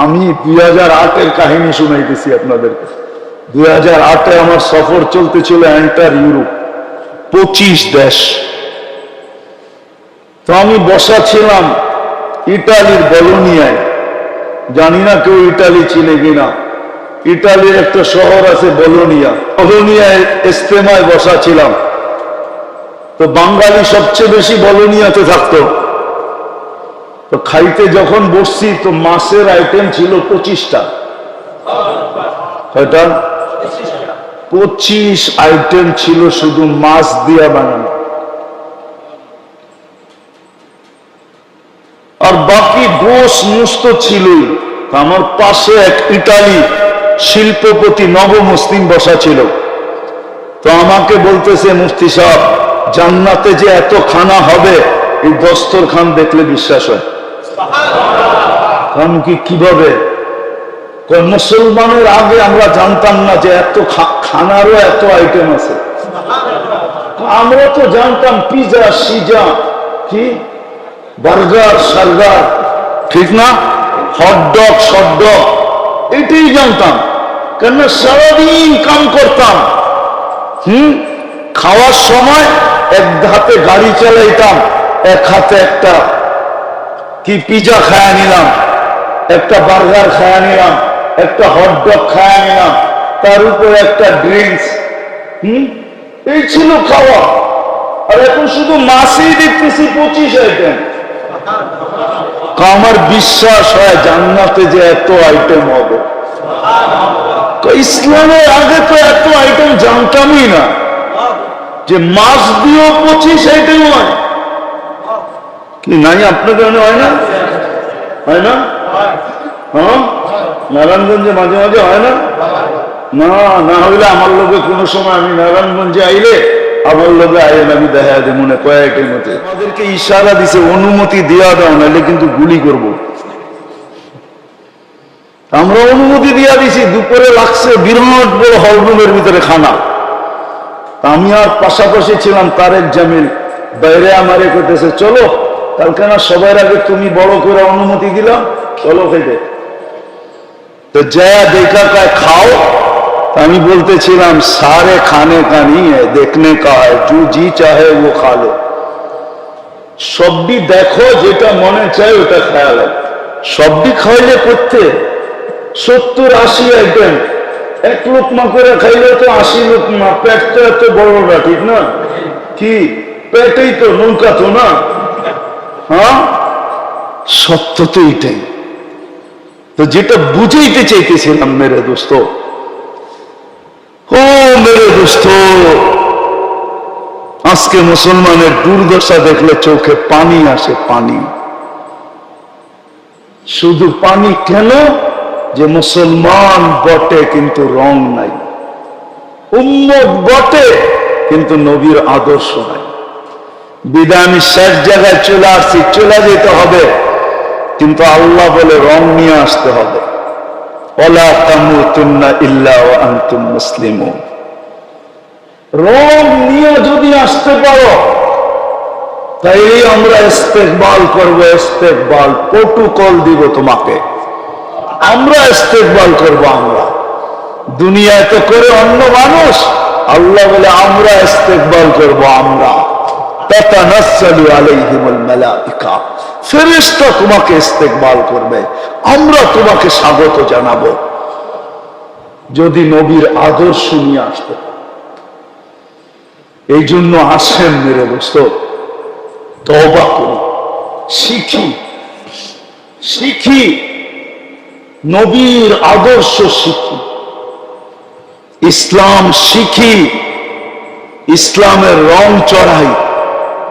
আমি 2008-এর কাহিনী শুনাইতেছি আপনাদেরকে। 2008-এ আমার সফর চলতেছিল এন্টার ইউরোপ, 25 দেশ। তো আমি বসা ছিলাম ইটালির বলোনিয়ায়। জানি না কেউ ইটালি চিনে কিনা। ইটালির একটা শহর আছে বলোনিয়া, বলোনিয়ায় ইস্তেমায় বসা ছিলাম। তো বাঙালি সবচেয়ে বেশি বলোনিয়াতে থাকতো। তো খাইতে যখন বসছি তো মাছের আইটেম ছিল 25টা। কয়টা? 25 আইটেম ছিল শুধু মাছ দিয়া বানানো, আর বাকি গোশ মুস্ত ছিলই। আমার পাশে এক ইটালি শিল্পপতি নবমুসলিম বসা ছিল। তো আমাকে বলতেছে, মুফতি সাহেব, জান্নাতে যে এত খানা হবে এই দস্তরখান দেখলে বিশ্বাস হয়। কারণ কিভাবে? মুসলমানের আগে আমরা জানতাম না যে এত খানারও এত আইটেম আছে। আমরা তো জানতাম পিজা সিজা, কি বার্গার সার্গার, ঠিক না, হটডগ শটডগ, এটাই জানতাম। কেন সারাদিন কাম করতাম। খাওয়ার সময় এক হাতে গাড়ি চালাইতাম, এক হাতে একটা কি পিজা খায়া নিলাম, একটা বার্গার খায়া নিলাম, একটা হটডগ খায়া নিলাম, তার উপর একটা ড্রিঙ্কস। এই ছিল খাওয়া। আর এখন শুধু মাছই দেখতেছি 25 আইটেম। আমার বিশ্বাস হয় জান্নাতে যে এত আইটেম হবে। ইসলামের আগে তো এত আইটেম জানতামই না, যে মাছ দিয়েও 25 আইটেম হয়। কি নাই আপনার কারণে হয় না? হয় না? হ্যাঁ, নারায়ণগঞ্জে মাঝে মাঝে হয় না? না, না হইলে আমার লোকে কোনো সময় আমি নারায়ণগঞ্জে আইলে আমার লোকে আইন আমি দেখা দেয় মনে কয়েকটির মধ্যে আমাদেরকে ইশারা দিছে, অনুমতি দেওয়া দাও, নাহলে কিন্তু গুলি করব। আমরা অনুমতি দিয়া দিছি। দুপুরে লাগছে বিরাট বড় হলরুমের ভিতরে খানা। আমি আর পাশাপাশি ছিলাম তারেক জামিল, বাইরে আমারে করতেছে, চলো কালকে না সবার আগে তুমি বড় করে অনুমতি দিলাম, চলো খেতে। তো যা দেখা কায় খাও। আমি বলতেছিলাম, সারে খানে কা नहीं है, देखने का है, जो जी चाहे वो खा लो। সবই দেখো, যেটা মনে চায় ওটা খেয়াল। সবই খাইলে করতে 70-80 আইটেম, এক লোকমা করে খাইলে তো 80 লোকমা। পেট তো এত বড় না, ঠিক না? কি পেটেই তো নৌকা তো না। হ্যাঁ, সত্য তো এটাই। তো যেটা বুঝাইতে চাইতেছিলাম মেরে দোস্ত, ও মেরে দোস্ত, আজকে মুসলমানের দুর্দশা দেখলে চোখে পানি আসে। পানি, শুধু পানি। কেন? যে মুসলমান বটে কিন্তু রং নাই, উম্মত বটে কিন্তু নবীর আদর্শ নাই। বিদায় আমি শেষ জায়গায় চলে আসছি, চলে যেতে হবে, কিন্তু আল্লাহ বলে রং নিয়ে আসতে হবে। ওয়ালা তামুতুন্না ইল্লা ওয়া আনতুম মুসলিমুন। রং নিয়ে যদি আসতে পারো তাইলে আমরা ইস্তেকবাল করবো। ইস্তেকবাল প্রোটোকল দিব তোমাকে, আমরা ইস্তেকবাল করবো। আমরা দুনিয়ায় তো করে অন্য মানুষ, আল্লাহ বলে আমরা ইস্তেকবাল করবো। আমরা তাতানাজ্জালু আলাইহিমুল মালাইকা, ফেরেশতা তোমাকে ইস্তেকবাল করবে, আমরা তোমাকে স্বাগত জানাবো। যদি নবীর আদর্শ নিয়ে আসতে, এই জন্য আসেন মেরে দোস্ত, তওবা করি, শিখি, শিখি নবীর আদর্শ, শিখি ইসলাম, শিখি ইসলামের রং চড়াই।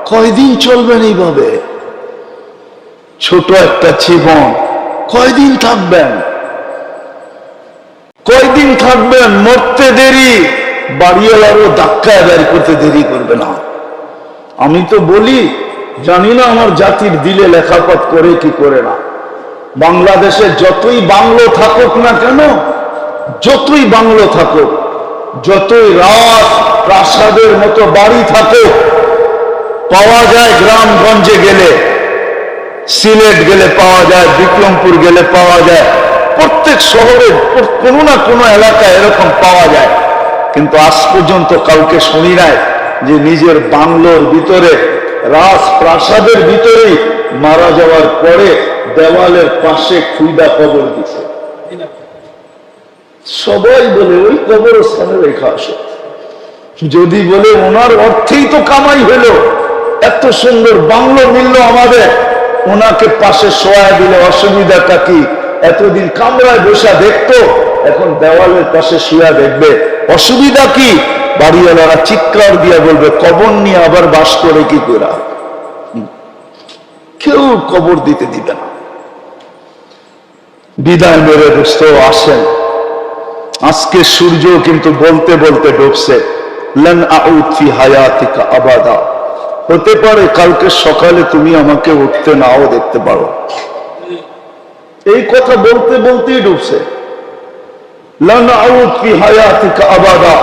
কয়দিন চলবেন এইভাবে? ছোট একটা জীবন, কয়দিন থাকবেন? কয়দিন থাকবেন? মরতে দেরি, বাড়িওয়ালারও ধাক্কায় বের করতে দেরি করবে না। আমি তো বলি, জানি না আমার জাতির দিলে লেখাপট করে কি করে না। বাংলাদেশে যতই বাংলো থাকুক না কেন, যতই বাংলো থাকুক, যতই রাত প্রাসাদের মতো বাড়ি থাকুক, পাওয়া যায় গ্রামগঞ্জে গেলে সিলেট গেলে পাওয়া যায়, বিক্রমপুর গেলে পাওয়া যায়, প্রত্যেক শহরে কোনো না কোনো এলাকায় এরকম পাওয়া যায়। কিন্তু আজ পর্যন্ত কাউকে শুনি নাই যে নিজের বাংলোর ভিতরে, রাজপ্রাসাদের ভিতরেই মারা যাওয়ার পরে দেওয়ালের পাশে খুইদা কবর দিছে। সবাই বলে ওই কবরস্থানে রেখা আসে। যদি বলে ওনার অর্থেই তো কামাই হলো, এত সুন্দর বাংলো মিলল আমাদের, ওনাকে পাশে শোয়া দিলে অসুবিধাটা কি? এতদিন কামরায় বসা দেখতো, এখন দেওয়ালের পাশে শুয়া দেখবে, অসুবিধা কি? বাড়িওয়ালারা চিৎকার দিয়ে বলবে কবর নিয়ে আবার বাস করে কি করা? কেউ কবর দিতে দিবে না। বিদায় মেরে দোস্ত আসেন, আজকে সূর্য কিন্তু বলতে বলতে ডুবছে। লান আউদ ফি হায়াতিকা আবাদা, হতে পারে কালকে সকালে তুমি আমাকে উঠতে নাও দেখতে পারো। এই কথা বলতে বলতেই ডুবছে। লান আউদ ফি হায়াতিকা আবাদা,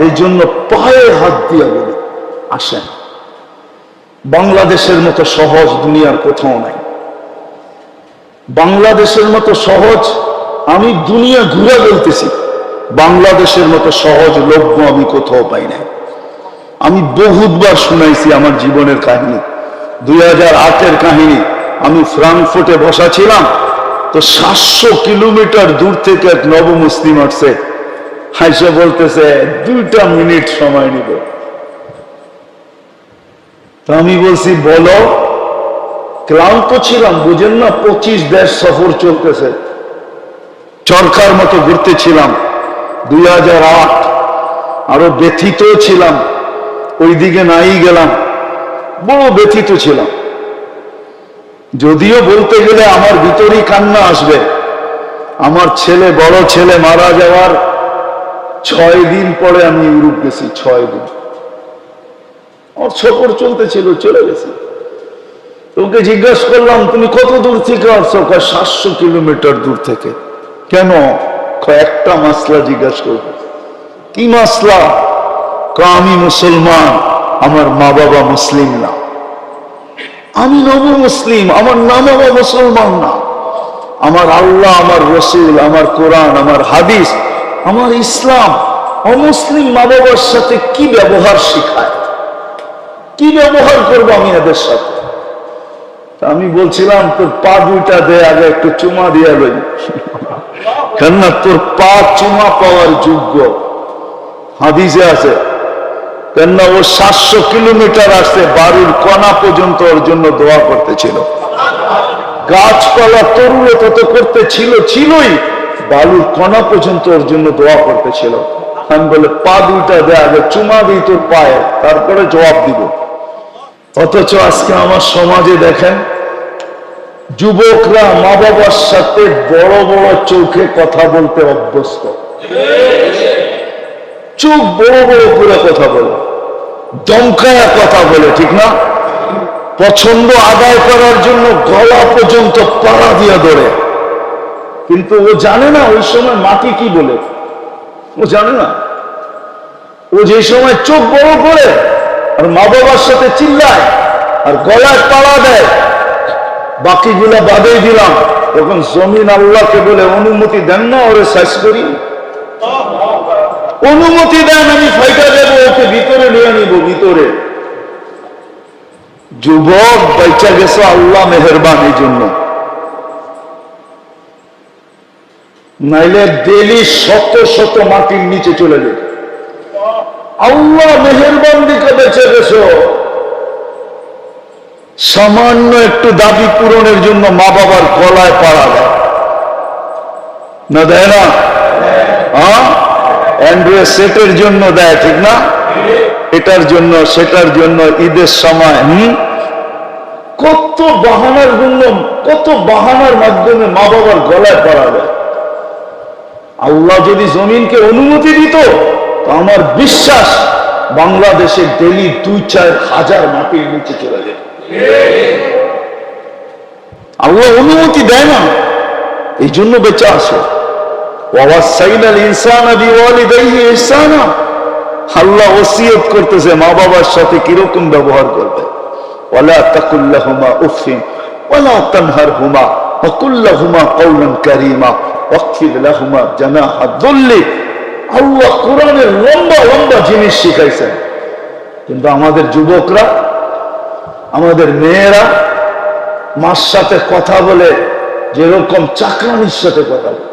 এই জন্য পায়ে হাত দিয়ে বলি আসেন। বাংলাদেশের মতো সহজ দুনিয়ার কোথাও নাই। বাংলাদেশের মতো সহজ, আমি দুনিয়া ঘুরে বলতেছি, বাংলাদেশের মতো সহজ লভ্য আমি কোথাও পাই নাই। আমি বহুতবার শুনাইছি আমার জীবনের কাহিনী, 2008-এর কাহিনী। আমি ফ্রাঙ্কফুর্টে বসা ছিলাম, তো 700 কিলোমিটার দূর থেকে এক নবমুসলিম আসছে, হাইসে বলতেছে 2 মিনিট সময় নিব। তো আমি বলছি বলো। ক্লান্ত ছিলাম, বুঝেন না, 25 দেশ সফর চলতেছে, চরকার মতো ঘুরতেছিলাম 2008। আরো ব্যথিত ছিলাম, ওইদিকে নাই গেলাম, বড় ব্যথিত ছিলাম। যদিও বলতে গেলে আমার ভিতরেই কান্না আসবে। আমার ছেলে, বড় ছেলে মারা যাওয়ার 6 দিন পরে আমি ইউরোপ গেছি। 6 দিন আমার সফর চলতেছিল, চলে গেছি। তোকে জিজ্ঞাসা করলাম তুমি কত দূর থেকে আসছো? 700 কিলোমিটার দূর থেকে। কেন? একটা মাসলা জিজ্ঞাসা করবো। কি মাসলা? আমি মুসলমান, আমার মা বাবা মুসলিম না। আমি নব মুসলিম, আমার মা বাবা মুসলমান না। আমার আল্লাহ, আমার রসুল, আমার কোরআন, আমার হাদিস, আমার ইসলাম অমুসলিম মা বাবার সাথে কি ব্যবহার শিখায়? কি ব্যবহার করবো আমি এদের সাথে? আমি বলছিলাম তোর পা 2টা দে, আগে একটু চুমা দিয়া লই, কেননা তোর পা চুমা পাওয়ার যোগ্য। হাদিসে আছে, কেননা ও 700 কিলোমিটার আসছে, বাড়ির কণা পর্যন্ত ওর জন্য দোয়া করতেছিল। গাছপালা তরুণ তত করতে ছিলই, বালুর কণা পর্যন্ত ওর জন্য দোয়া করতেছিল। আমি বলে পা 2টা দে, আগে চুমা দিই তোর পায়ে, তারপরে জবাব দিব। অথচ আজকে আমার সমাজে দেখেন, যুবকরা মা বাবার সাথে বড় বড় চোখে কথা বলতে অভ্যস্ত। চোখ বড় বড় করে কথা বলে, দমকায়া কথা বলে, ঠিক না? পছন্দ আদায় করার জন্য গলা পর্যন্ত পাড়া দিয়ে ধরে। কিন্তু ও জানে না ওই সময় মাটি কি বলে, ও জানে না। ও যে সময় চোখ বড় করে আর মা বাবার সাথে চিল্লায় আর গলায় পাড়া দেয়, বাকিগুলা বাদেই দিলাম, তখন জমিন আল্লাহকে বলে অনুমতি দেন না ওরে শেষ করি? অনুমতি দেন, আমি ফাইটা দেবো, ওকে ভিতরে নিয়ে নিব, ভিতরে। যুবক বাইচা গেছে, আল্লাহ মেহেরবান এই জন্য, নাইলে ডেলি শত শত মাটির নিচে চলে যেত। আল্লাহ মেহেরবান দিকে বেঁচে গেছো। সামান্য একটু দাবি পূরণের জন্য মা বাবার গলায় পাড়া দেয় না, দেয় না? হ্যাঁ, অ্যান্ড্রয়েড সেটের জন্য দেয়, ঠিক না? এটার জন্য, সেটার জন্য, ঈদের সময় কত বাহানার জন্য, কত বাহানার মাধ্যমে মা বাবার গলায় পাড়া দেয়। আল্লাহ যদি জমিনকে অনুমতি দিত, তো আমার বিশ্বাস বাংলাদেশে ডেলি 2-4 হাজার মাটির নিচে চলে যেত। আল্লাহ অনুমতি দেয় না, এই জন্য বেঁচে আসো। আল্লাহ ওসিয়ত করতেছে মা বাবার সাথে কিরকম ব্যবহার করবে। ওয়ালা তাকুল লাহুমা উফিন ওয়ালা তানহারহুমা ওয়া কুল লাহুমা কওলান কারীমা ওয়াখফিদ লাহুমা জানাহা যুল্লি। আল্লাহ কোরআনের লম্বা লম্বা জিনিস শিখাইছেন, কিন্তু আমাদের যুবকরা, আমাদের মেয়েরা মার সাথে কথা বলে যেরকম চাকরানির সাথে কথা বলে।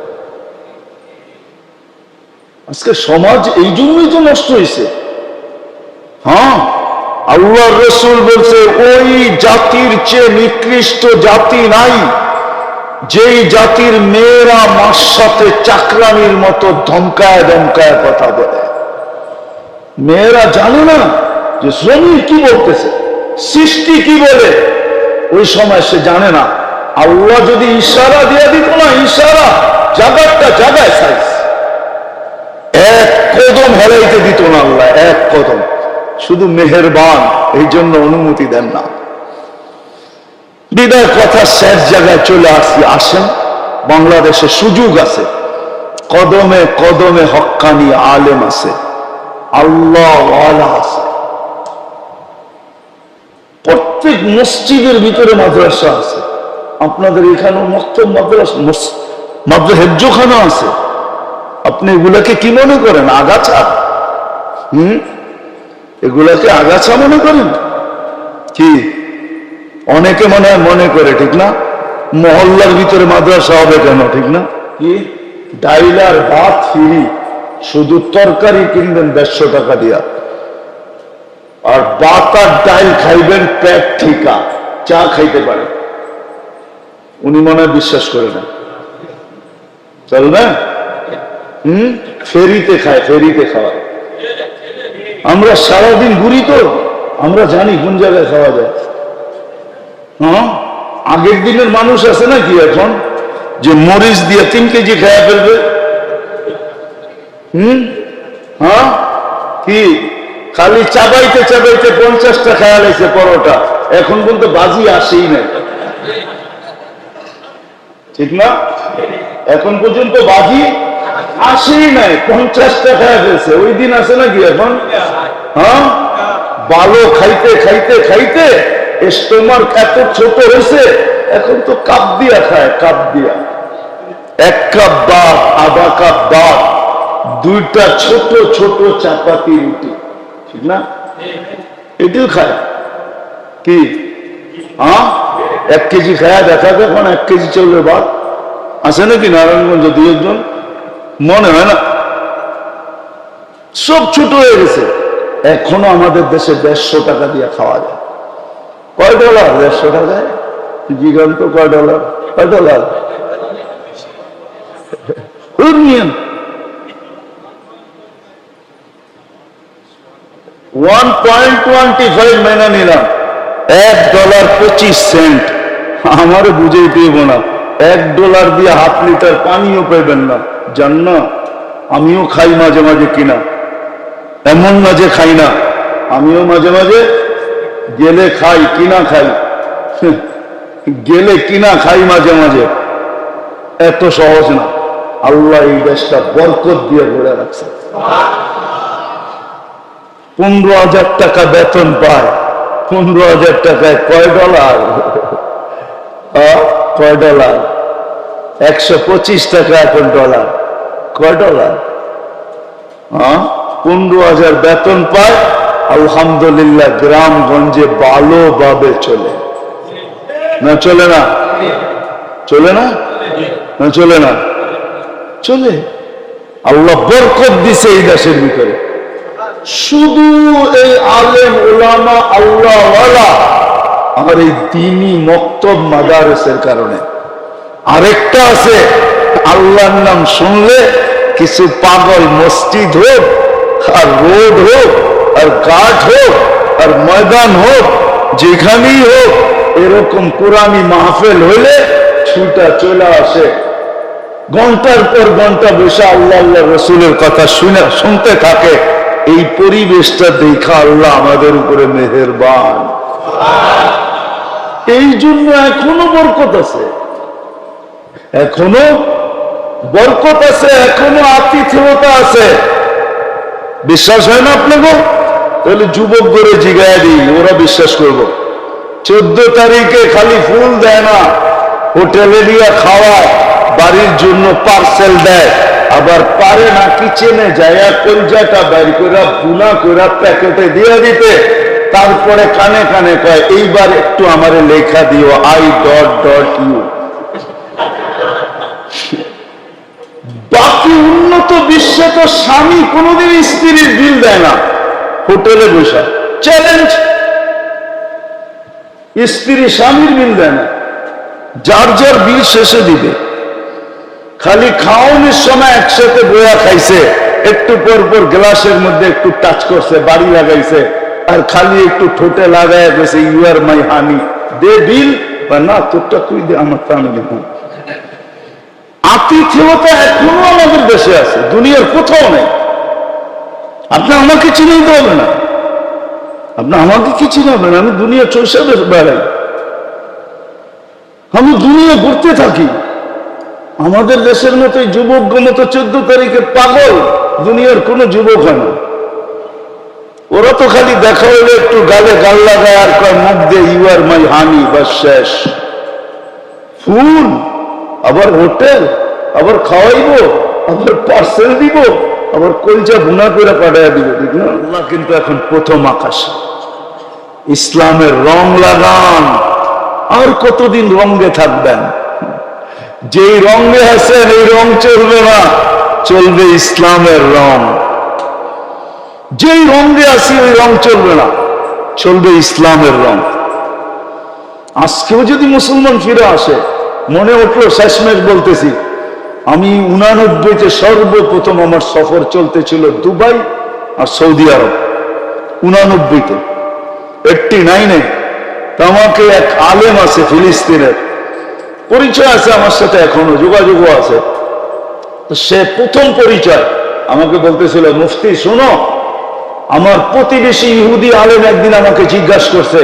আজকে সমাজ এই জন্যই তো নষ্ট হয়েছে। হ্যাঁ, আল্লাহর রাসূল বলছে ওই জাতির চেয়ে নিকৃষ্ট জাতি নাই যেই জাতির মেয়েরা মার সাথে চাকরানির মতো ধমকায় ধমকায় কথা বলে। মেয়েরা জানে না যে জমি কি বলতেছে, সৃষ্টি কি বলে, ওই সময় সে জানে না। আল্লাহ যদি ইশারা দিয়ে দিত না, ইশারা জায়গাটা জায়গায় সাইজ, এক কদম হেলাইতে দিত না আল্লাহ, এক কদম। শুধু মেহেরবান, এই জন্য অনুমতি দেন না। বিদায় কথা শেষ জায়গায় চলে আসেন। বাংলাদেশে সুযোগ আছে, কদমে কদমে হক্কানি আলেম আছে, আল্লাহ ওয়ালা আছে। প্রত্যেক মসজিদের ভিতরে মাদ্রাসা আছে। আপনাদের এখানেও মক্তব মাদ্রাসা, হেফজোখানা আছে। আপনি এগুলাকে কি মনে করেন? আগাছা? এগুলাকে আগাছা মনে করেন কি? অনেকে মনে করে, ঠিক না? মহল্লার ভিতরে মাদ্রাসা হবে কেন, ঠিক না? কি ডাইল আর ভাত ফ্রি, শুধু তরকারি কিনবেন 150 টাকা দিয়া, আর ভাত আর ডাইল খাইবেন পেট ঠিকা, চা খাইতে পারে। উনি মনে হয় বিশ্বাস করে না, চলবে? ফেরিতে খায়, ফেরিতে খাওয়া। আমরা সারাদিন ঘুরি তো, আমরা জানি কোন জায়গায় খাওয়া যায়। হ্যাঁ, আগের দিনের মানুষ আছে না কি এখন, যে মরিচ দিয়ে 3 কেজি খাওয়া ফেলবে? হ্যাঁ, কি খালি চাবাইতে চাবাইতে 50টা খাওয়া লাগছে পরোটা, এখন পর্যন্ত বাজি আসেই নাই, ঠিক না? এখন পর্যন্ত বাজি আসেই নাই, 50টা খাওয়া ফেলছে। ওই দিন আছে নাকি এখন? হ্যাঁ, ভালো খাইতে খাইতে খাইতে স্টোমার এত ছোট হয়েছে, এখন তো কাপ দিয়া খায়, কাপ দিয়া। 1 কাপ ভাত, আধা কাপ ভাত, 2টা ছোট ছোট চাপাতি রুটি, ঠিক না? এটিও খায় কি? হ্যাঁ, 1 কেজি খায়া দেখা দেখুন, 1 কেজি চলবে ভাত আছে নাকি নারায়ণগঞ্জ? 2 জন মনে হয় না, সব ছোট হয়ে গেছে। এখনো আমাদের দেশে 150 টাকা দিয়ে খাওয়া যায়। কয় ডলার? 150 টাকায় জিগান্ত কয় ডলার? কয় ডলার? 1.25 মেনে নিলাম, $1.25। আমারও বুঝেই পেব না, $1 দিয়ে ½ লিটার পানিও পেবেন না। জান না, আমিও খাই মাঝে মাঝে কিনা, এমন না যে খাই না, আমিও মাঝে মাঝে গেলে খাই, কিনা খাই, গেলে কিনা খাই মাঝে মাঝে। এত সহজ না। আল্লাহ এই দেশটা বরকত দিয়ে ভরে রাখছে। 15,000 টাকা বেতন পায়, 15,000 টাকায় কয় ডলার? কয় ডলার? 125 টাকা এখন ডলার। কয় ডলার? 15,000 বেতন পায়, আলহামদুলিল্লাহ গ্রামগঞ্জে ভালোভাবে চলে না? চলে না? চলে না? না চলে না? চলে। আল্লাহ বরকত দিছে এই দেশের ভিতরে। শুধু এই আলেম ওলামা আল্লাহ ওয়ালা আর এই দ্বীনি মক্তব মাদারেসের কারণে। আরেকটা আছে, আল্লাহর নাম শুনলে কিছু পাগল মসজিদ হোক আর রোড হোক আর ঘাট হোক আর ময়দান হোক, যেখানেই হোক, এরকম কোরআনী মাহফিল হইলে ছুটা চলে আসে, ঘন্টার পর ঘন্টা বসে আল্লাহ আল্লাহ রসুলের কথা শুনতে থাকে। এই পরিবেশটা দেখা আল্লাহ আমাদের উপরে মেহেরবান। এই জন্য এখনো বরকত আছে, এখনো বরকত আছে, এখনো আতিথেয়তা আছে। বিশ্বাস হয় না আপনাকে? তাহলে যুবক করে জিগায় দিই, ওরা বিশ্বাস করব। 14 তারিখে খালি ফুল দেয় না, হোটেলে নিয়ে খাওয়ায়, বাড়ির জন্য পার্সেল দেয়, আবার পারে না কিচেনে যাইয়া কলজাটা বের করে বুনা করে প্যাকেটে দিয়ে দিতে, তারপরে কানে কানে কয় এইবার একটু আমারে লেখা দিও I.U। বাকি উন্নত বিশ্বে তো স্বামী কোনোদিন স্ত্রীর বিল দেয় না, হোটেলে বসা চ্যালেঞ্জ, স্ত্রী স্বামীর বিল দেয় না, যার যার বিল শেষে দিবে। খালি খাওয়ানোর সময় একসাথে বয়া খাইছে, একটু পর পর গ্লাসের মধ্যে একটু টাচ করছে, বাড়ি লাগাইছে, আর খালি একটু ঠোঁটে লাগায় গেছে ইউ আর মাই হানি, দে বিল, বা না তোরটা তুই দে, আমার তা আমি দেখুন। আতিথেয়তা এখনো আমাদের দেশে আছে, দুনিয়ার কোথাও নেই। আপনি আমাকে চিনাইতে হবে না, আপনি আমাকে কি চিনাবেন? আমি দুনিয়া চষে বেড়াই, আমি দুনিয়া ঘুরতে থাকি। আমাদের দেশের মতো যুবক মতো 14 তারিখে পাগল দুনিয়ার কোন যুবক হয় না। ওরা তো খালি দেখা হলে একটু গালে গাল লাগায় আর কয় মুখ দিয়ে ইউ আর মাই হানি, বা শেষ। ফুল, আবার হোটেল, আবার খাওয়াইবো, আবার পার্সেল দিব, আবার কলজা ভুনা করে পাঠাইয়া দিব, ঠিক না? আল্লাহ কিন্তু এখন প্রথম আকাশে ইসলামের রং লাগান। আর কতদিন রঙে থাকবেন? যেই রঙে আছেন এই রং চলবে না, চলবে ইসলামের রং। যেই রঙে আছি ওই রং চলবে না, চলবে ইসলামের রং। আজকেও যদি মুসলমান ফিরে আসে, মনে উঠলো শেষমেশ বলতেছি, আমি 89-তে সর্বপ্রথম আমার সফর চলতেছিল দুবাই আর সৌদি আরব। 89-তে, 89-এ আমাকে এক আলেম আছে ফিলিস্তিনের, পরিচয় আছে আমার সাথে, এখনো যোগাযোগও আছে। সে প্রথম পরিচয় আমাকে বলতেছিল, মুফতি শোনো, আমার প্রতিবেশী ইহুদি আলেম একদিন আমাকে জিজ্ঞাসা করছে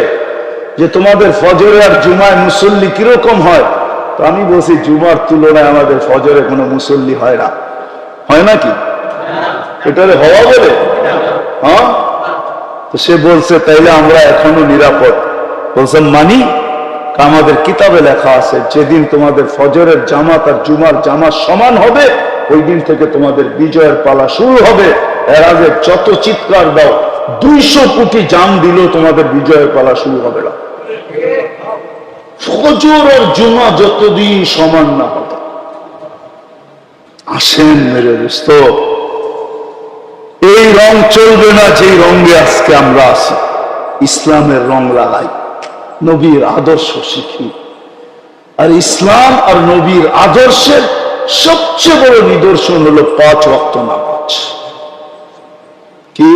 যে তোমাদের ফজরে আর জুমায় মুসল্লি কিরকম হয়? তো আমি বলছি জুমার তুলনায় আমাদের ফজরে কোনো মুসল্লি হয় না। হয় নাকি? এটারে হওয়া বলে? হ্যাঁ। তো সে বলছে তাইলে আমরা এখনো নিরাপদ। বলছেন মানি? আমাদের কিতাবে লেখা আছে যেদিন তোমাদের ফজরের জামাত আর জুমার জামাত সমান হবে, ওই দিন থেকে তোমাদের বিজয়ের পালা শুরু হবে। এর আগে যত চিৎকার দাও, 200 কোটি জান দিলেও তোমাদের বিজয়ের পালা শুরু হবে না। ফজর আর জুমা যতদিন সমান না হবে। আসেন মেরে দোস্ত, এই রং চলবে না যেই রঙে আজকে আমরা আছি। ইসলামের রং লাগাই, নবীর আদর্শ শিখি। আর ইসলাম আর নবীর আদর্শের সবচেয়ে বড় নিদর্শন হলো 5 ওয়াক্ত নামাজ। কি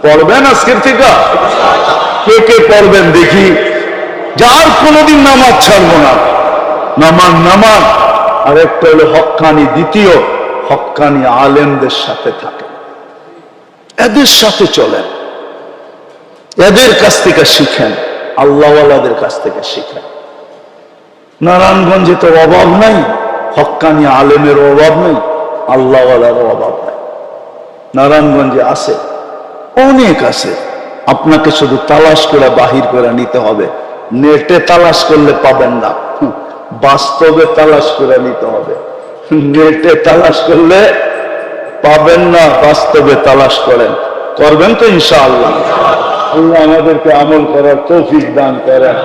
পড়বেন আজকের থেকে? কে কে পড়বেন দেখি? যার কোনদিন নামাজ ছাড়বো না, নামাজ। আর একটা হলো হক্কানি, দ্বিতীয় হক্কানি আলেমদের সাথে থাকে, এদের সাথে চলেন, এদের কাছ থেকে শিখেন, আল্লাহওয়ালাদের কাছ থেকে শিখেন। নারায়ণগঞ্জে তো অভাব নাই, হক্কানি আলেমের অভাব নেই, আল্লাহওয়ালার অভাব নাই। নারায়ণগঞ্জে আছে, অনেক আছে। আপনাকে শুধু তালাশ করে বাহির করে নিতে হবে। নেটে তালাশ করলে পাবেন না, বাস্তবে তালাশ করে নিতে হবে। নেটে তালাশ করলে পাবেন না, বাস্তবে তালাশ করেন। করবেন তো ইনশাআল্লাহ? আল্লাহ আমাদেরকে আমল করার তৌফিক দান করেন।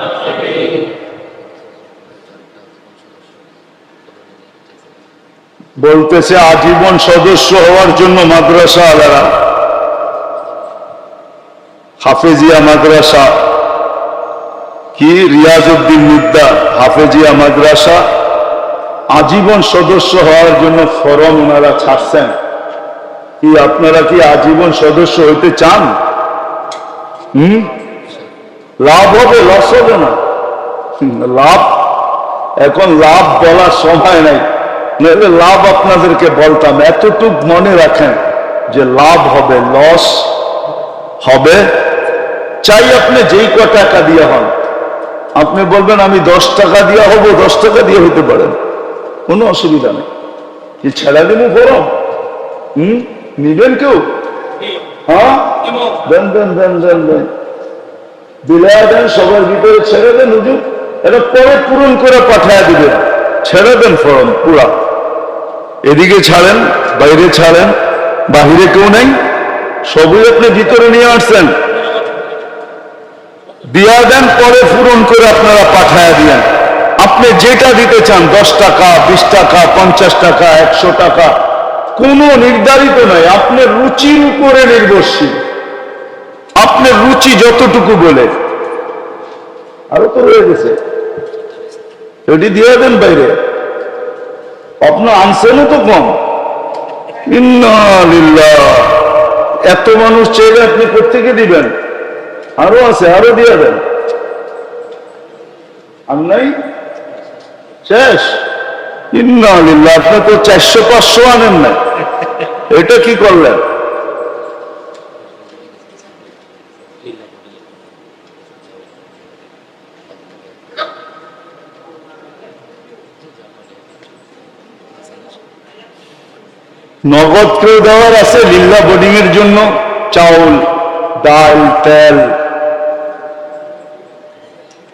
বলতেছে আজীবন সদস্য হওয়ার জন্য মাদ্রাসা আলাদা, হাফেজিয়া মাদ্রাসা কি রিয়াজউদ্দিন নিদ্দা হাফেজিয়া মাদ্রাসা, আজীবন সদস্য হওয়ার জন্য ফরম ওনারা ছাড়ছেন। কি আপনারা কি আজীবন সদস্য হইতে চান? লাভ হবে, লস হবে না? লাভ, এখন লাভ বলার সময় নাই, নাহলে লাভ আপনাদেরকে বলতাম। এতটুক মনে রাখেন যে লাভ হবে, লস হবে। চাই আপনি যেই ক টাকা দিয়ে হন, আপনি বলবেন আমি 10 টাকা দিয়ে হব, 10 টাকা দিয়ে হইতে পারেন, কোনো অসুবিধা নেই। কি ছেড়া দিন ফরম? নিবেন কেউ? হ্যাঁ, দেন দেন দেন দেন দেন। বিলায়া দেন, সবার ভিতরে ছেড়ে দেন, হুজুর এটা পরে পূরণ করে পাঠায় দিবেন, ছেড়ে দেন ফরম পুরা। এদিকে ছাড়েন, বাইরে ছাড়েন, বাহিরে কেউ নেই, সবই আপনি ভিতরে নিয়ে আসছেন, দিয়া দেন, পরে পূরণ করে আপনারা পাঠায় দিয়েন। আপনি যেটা দিতে চান, 10 টাকা, 20 টাকা, 50 টাকা, 100 টাকা, কোনো নির্ধারিত নয়, আপনার রুচির উপরে নির্ভরশীল। আপনার রুচি যতটুকু বলে, আরো তো রয়ে গেছে, এটি দিয়ে দেন বাইরে। আপনার আনছেনও তো কম। ইন্না লিল্লাহ, এত মানুষ চাইলে আপনি কোত্থেকে দিবেন? আরো আছে, আরো দিয়ে দেন। আর নাই, শেষ। ইন্না লিল্লাহ, আপনি তো 400-500 আনেন না, এটা কি করলেন? নগদ কেউ দেওয়ার আছে লিল্লা বোর্ডিং এর জন্য, চাউল, ডাল, তেল,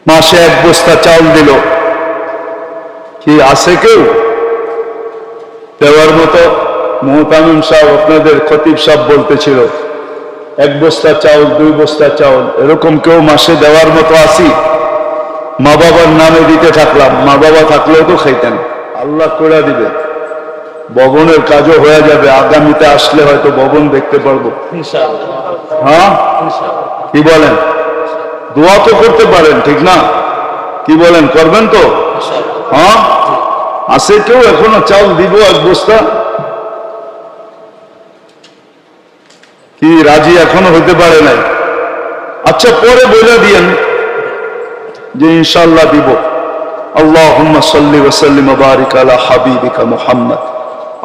মাসে 1 বস্তা চাউল দিল, কি আছে কেউ দেওয়ার মতো? মোহতামিম সাহেব, আপনাদের খতিব সাহেব বলতেছিল 1 বস্তা চাউল, 2 বস্তা চাউল, এরকম কেউ মাসে দেওয়ার মতো আসি? মা বাবার নামে দিতে থাকলাম, মা বাবা থাকলেও তো খাইতেন। আল্লাহ করে দিবে, ভবনের কাজও হয়ে যাবে, আগামীতে আসলে হয়তো ভবন দেখতে পারবো ইনশাআল্লাহ। হ্যাঁ, কি বলেন? দোয়া তো করতে পারেন, ঠিক না? কি বলেন, করবেন তো? হ্যাঁ, আছে কেউ এখনো চাউল দিব 1 বস্তা? কি রাজি এখনো হইতে পারে নাই? আচ্ছা, পরে বলে দিয়েন যে ইনশাআল্লাহ দিব। আল্লাহুম্মা সাল্লি ওয়া সাল্লিম ওয়া বারিক আলা হাবিবিকা মুহাম্মদ।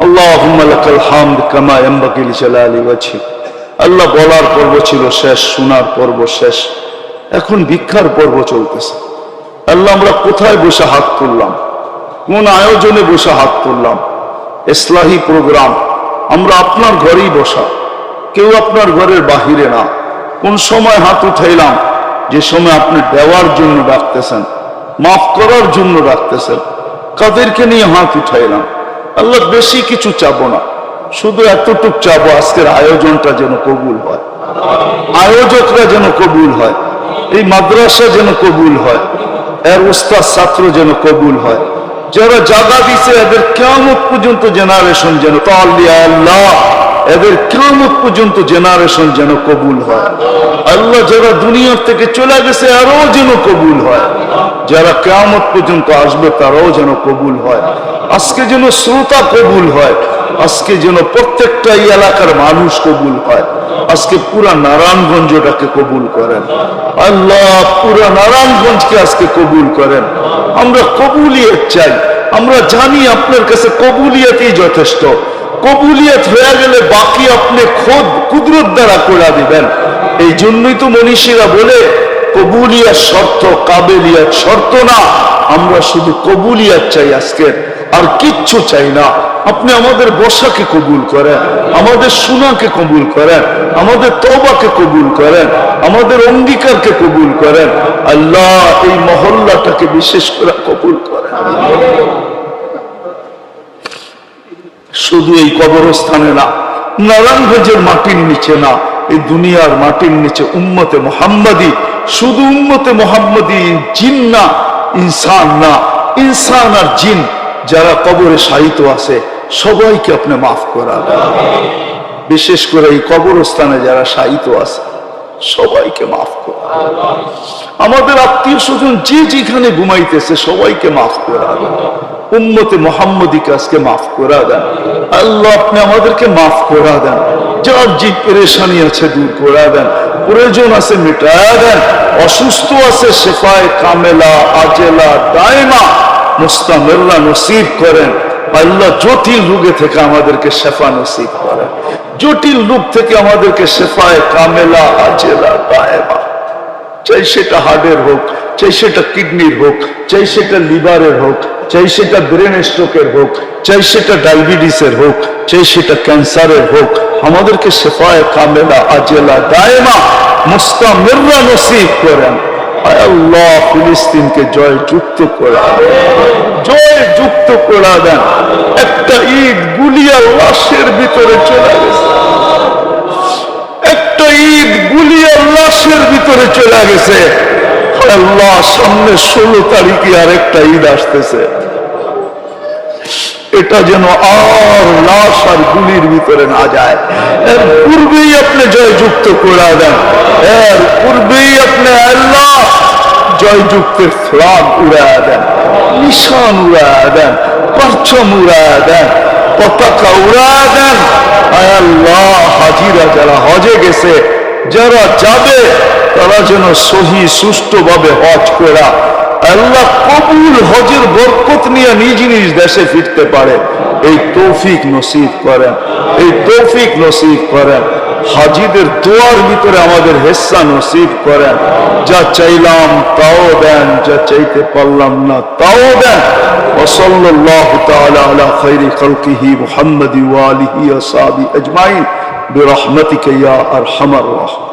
আল্লাহুম্মা লাকাল হামদ কামা ইয়ানবাগি লিজালালি ওয়াজহিক। আল্লাহ বলার পর্ব ছিল শেষ, শোনার পর্ব শেষ, এখন ভিক্ষার পর্ব চলতেছে। আল্লাহ, আমরা কোথায় বসে হাত তুললাম, কোন আয়োজনে বসে হাত তুললাম? ইসলাহি প্রোগ্রাম, আমরা আপনার ঘরেই বসা, কেউ আপনার ঘরের বাহিরে না। কোন সময় হাত উঠাইলাম? যে সময় আপনি দেওয়ার জন্য ডাকতেছেন, মাফ করার জন্য ডাকতেছেন। কাদেরকে নিয়ে হাত উঠাইলাম? আল্লাহ, বেশি কিছু চাবো না, শুধু এতটুক চাবো, আজকের আয়োজনটা যেন কবুল হয়, আয়োজকরা যেন কবুল হয়, এই মাদ্রাসা যেন কবুল হয়, এর উস্তাদ ছাত্র যেন কবুল হয়, যারা জায়গা দিছে এদের কিয়ামত পর্যন্ত জেনারেশন যেন তাআল্লিয়া আল্লাহ, এদের কিয়ামত পর্যন্ত জেনারেশন যেন কবুল হয়। আল্লাহ, যারা দুনিয়ার থেকে চলে গেছে আরো যেন কবুল হয়, যারা কিয়ামত পর্যন্ত আসবে তারাও যেন কবুল হয়। আজকে যেন শ্রোতা কবুল হয়, আজকে যেন প্রত্যেকটা এলাকার মানুষ কবুল হয়, আজকে পুরা নারায়ণগঞ্জটাকে কবুল করেন আল্লাহ, পুরা নারায়ণগঞ্জকে আজকে কবুল করেন। আমরা কবুলিয়ত চাই, আমরা জানি আপনার কাছে কবুলিয়তই যথেষ্ট। কবুলিয়ত হয়ে গেলে বাকি আপনি খোদ কুদরত দ্বারা করে দিবেন। এই জন্যই তো মনীষীরা বলে কবুলিয়ত শর্ত, কাবেলিয়ত শর্ত না। আমরা শুধু কবুলিয়ত চাই আজকে, আর কিচ্ছু চাই না। আপনি আমাদের বসাকে কবুল করেন, আমাদের শোনাকে কবুল করেন, আমাদের তওবাকে কবুল করেন, আমাদের অঙ্গীকারকে কবুল করেন। আল্লাহ, এই মহল্লাটাকে বিশেষ করে কবুল করেন। শুধু এই কবরস্থানে না, নারায়ণগঞ্জের মাটির নিচে না, এই দুনিয়ার মাটির নিচে উম্মতে মুহাম্মাদি, শুধু উম্মতে মুহাম্মাদি, জিন না, ইনসান না, ইনসান আর জিন যারা কবরে শায়িত আছে সবাইকে আপনি মাফ করাবেন। বিশেষ করে এই কবরস্থানে যারা শায়িত আছে সবাইকে মাফ করাবেন। আমাদের আত্মীয় স্বজন যে যেখানে ঘুমাইতেছে সবাইকে মাফ করাবেন। উম্মতে মুহাম্মাদিকে আজকে মাফ করা দেন আল্লাহ, আপনি আমাদেরকে মাফ করা দেন। যার যে পেরেশানি আছে দূর করে দেন, প্রয়োজন আছে মিটায়া দেন, অসুস্থ আছে শেফায়ে কামেলা আজেলা দায়মা মুস্তামিররা নসিব করেন। আল্লাহ, জটিল রোগে থেকে আমাদেরকে শেফা নসিব করেন, জটিল রোগ থেকে আমাদেরকে শেফায়ে কামেলা আজেলা দায়মা, চাই সেটা হার্টের হোক, চাই সেটা কিডনির হোক, চাই সেটা লিভারের হোক, চাই সেটা ব্রেন স্ট্রোকের হোক, চাই সেটা ডায়াবেটিসের হোক, চাই সেটা ক্যান্সারের হোক, আমাদেরকে শেফায়ে কামেলা আজেলা দায়েমা মুস্তামিররা নসিব করেন। আল্লাহ ফিলিস্তিনকে জয় যুক্ত করা, জয় যুক্ত করা দেন। একটা ঈদ গুলিয়া লাশের ভিতরে চলে গেছে, একটা ঈদ গুলিয়া লাশের ভিতরে চলে গেছে। আল্লাহ সামনে 16 তারিখে আরেকটা ঈদ আসতেছে, এটা যেন আর লাশ আর গুলির ভিতরে না যায়। এর পূর্বেই আপনি জয়যুক্ত করে দেন, এর পূর্বেই আপনি আল্লাহ জয়যুক্তের ফ্লাগ উড়ায় দেন, নিশান উড়ায় দেন, পরচম উড়ায় দেন, পতাকা উড়ায় দেন। আয় আল্লাহ, হাজিরা যারা হজে গেছে, যারা যাবে, তারা যেন সহি সুষ্ঠুভাবে হজ করা আল্লাহ কবুল হজের বরকত নিয়ে নিজ নিজ দেশে ফিরতে পারে, এই তৌফিক নসিব করেন, এই তৌফিক নসিব করেন। হাজিদের দোয়ার ভিতরে আমাদের হিস্সা নসিব করেন। যা চাইলাম তাও দেন, যা চাইতে পারলাম না তাও দেন। ওয়াসাল্লাল্লাহু তাআলা আলা খায়রি খালকিহি মুহাম্মাদি ওয়া আলিহি ওয়া সাহবিহি আজমাইন বিরহমাতিকা ইয়া আরহামার রাহিমিন।